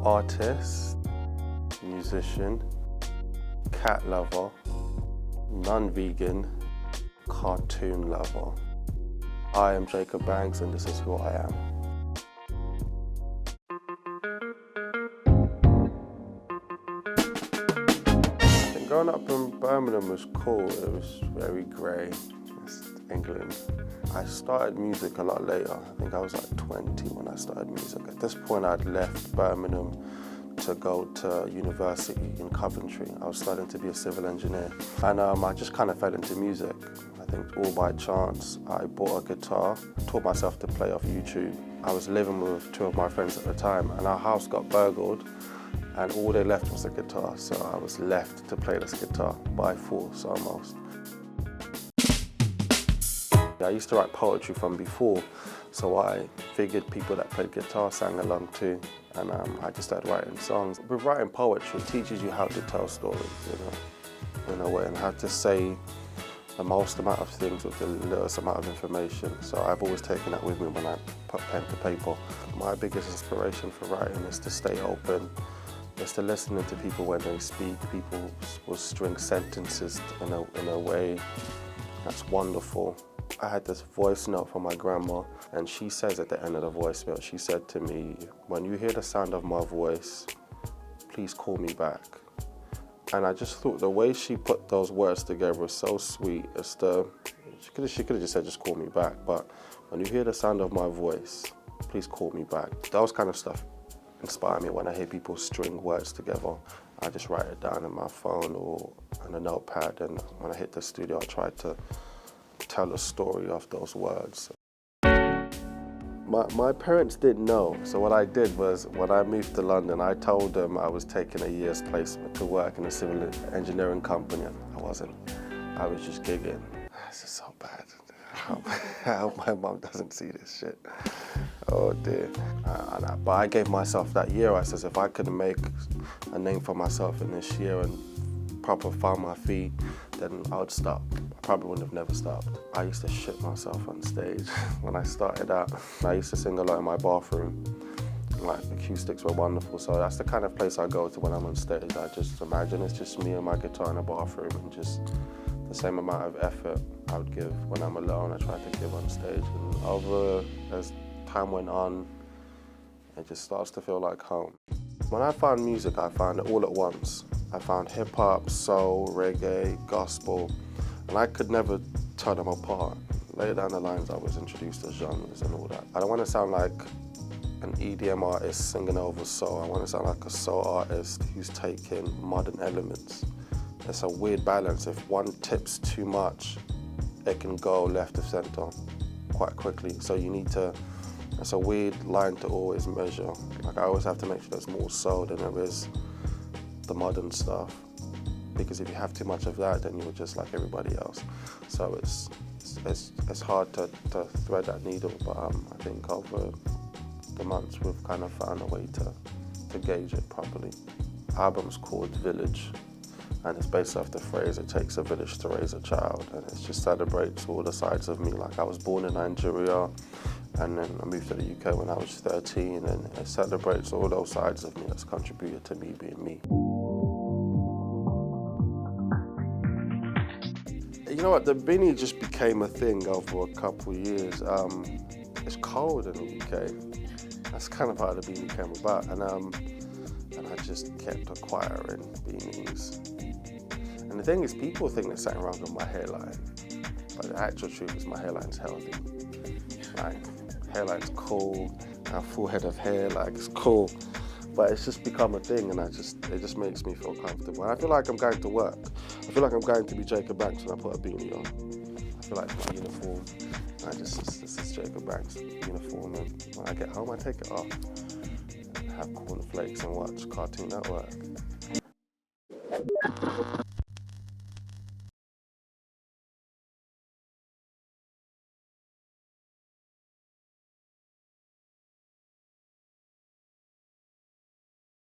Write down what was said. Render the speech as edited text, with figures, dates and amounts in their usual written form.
Artist, musician, cat lover, non-vegan, cartoon lover. I am Jacob Banks and this is who I am. I think growing up in Birmingham was cool. It was very grey. It's England. I started music a lot later. I think I was like 20 when I started music. At this point I'd left Birmingham to go to university in Coventry. I was studying to be a civil engineer. And I just kind of fell into music. I think all by chance. I bought a guitar, taught myself to play off YouTube. I was living with two of my friends at the time and our house got burgled and all they left was a guitar. So I was left to play this guitar by force almost. I used to write poetry from before, so I figured people that played guitar sang along too, and I just started writing songs. With writing poetry, it teaches you how to tell stories, in a way, and how to say the most amount of things with the littlest amount of information. So I've always taken that with me when I put pen to paper. My biggest inspiration for writing is to stay open, is to listen to people when they speak. People will string sentences in a way that's wonderful. I had this voice note from my grandma, and she says at the end of the voicemail, she said to me, "When you hear the sound of my voice, please call me back." And I just thought the way she put those words together was so sweet. She could have just said, "Just call me back," but when you hear the sound of my voice, please call me back. Those kind of stuff inspire me when I hear people string words together. I just write it down in my phone or on a notepad, and when I hit the studio, I try to tell a story of those words. My parents didn't know, so what I did was when I moved to London, I told them I was taking a year's placement to work in a civil engineering company, and I wasn't. I was just gigging. This is so bad. I hope my mom doesn't see this shit. Oh dear. But I gave myself that year. I said if I could make a name for myself in this year and proper find my feet, then I would stop. I probably wouldn't have never stopped. I used to shit myself on stage when I started out. I used to sing a lot in my bathroom. Like, acoustics were wonderful, so that's the kind of place I go to when I'm on stage. I just imagine it's just me and my guitar in a bathroom, and just the same amount of effort I would give when I'm alone, I try to give on stage. And as time went on, it just starts to feel like home. When I found music, I found it all at once. I found hip-hop, soul, reggae, gospel, and I could never tell them apart. Later down the lines, I was introduced to genres and all that. I don't want to sound like an EDM artist singing over soul. I want to sound like a soul artist who's taking modern elements. It's a weird balance. If one tips too much, it can go left of center quite quickly. So you need to, it's a weird line to always measure. Like I always have to make sure there's more soul than there is the modern stuff, because if you have too much of that, then you're just like everybody else. So it's hard to thread that needle, but I think over the months we've kind of found a way to gauge it properly. The album's called Village, and it's based off the phrase, "It takes a village to raise a child," and it just celebrates all the sides of me. Like I was born in Nigeria, and then I moved to the UK when I was 13, and it celebrates all those sides of me that's contributed to me being me. You know what, the beanie just became a thing over a couple of years. It's cold in the UK. That's kind of how the beanie came about, and I just kept acquiring beanies. And the thing is, people think there's something wrong with my hairline, but the actual truth is my hairline's healthy. Like, hairline's cool, a full head of hair, like it's cool. But it's just become a thing, and it just makes me feel comfortable. And I feel like I'm going to work. I feel like I'm going to be Jacob Banks when I put a beanie on. I feel like it's my uniform. This is Jacob Banks' uniform, and when I get home, I take it off. Have cornflakes and watch Cartoon Network.